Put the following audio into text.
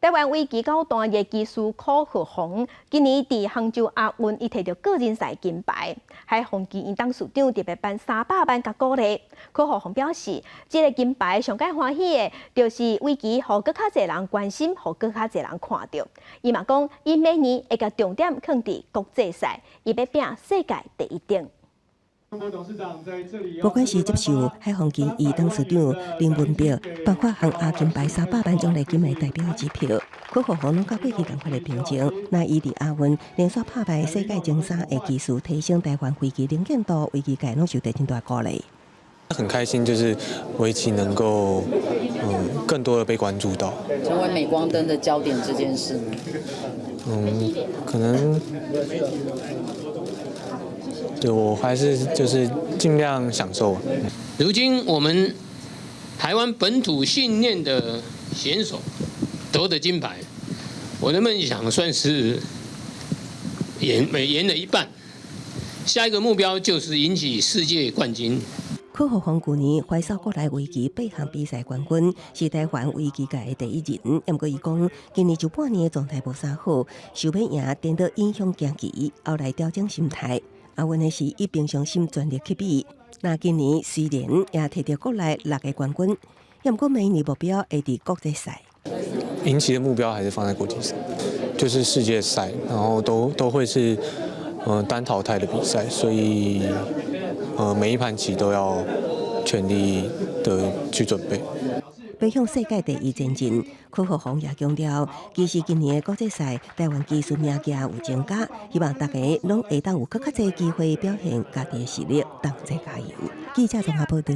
台湾围棋高段的技术柯学宏，今年伫杭州亚运伊摕到个人赛金牌，海防技院董事长特别颁300万甲鼓励。柯学宏表示，这个金牌上解欢喜的，就是围棋，互更较侪人关心，互更较侪人看到。伊嘛讲，伊明年会甲重点放伫国际赛，伊要拼世界第1等。 不管是接受海防技院董事长林文彪颁发杭亚金牌300万奖励金的代表支票，柯学宏拢甲过去同款的评价。那伊伫亚运连续拍败世界前3的技术，提升台湾围棋能见度，围棋界拢受到真大鼓励。很开心，就是围棋能够更多的被关注到，成为镁光灯的焦点这件事。可能。 对，我还是就是尽量享受。如今我们台湾本土训练的选手得的金牌，我的梦想算是圆了一半。下一个目标就是赢取世界冠军。柯学宏去年怀扫国内围棋8项比赛冠军，是台湾围棋界的第1人。不过伊讲，今年上半年的状态无啥好，想要赢颠倒影响竞技，后来调整心态。 亚运的是以平常心全力去比。那今年虽然也摕到国内6个冠军，不过明年目标会伫国际赛。赢棋的目标还是放在国际赛，就是世界赛，然后都会是单淘汰的比赛，所以每一盘棋都要全力的去准备。 要向世界第1前进，柯学宏也强调，其实今年的国际赛，台湾技术名价有增加，希望大家拢会当有更较侪机会表现家己的实力，同齐加油。记者综合报道。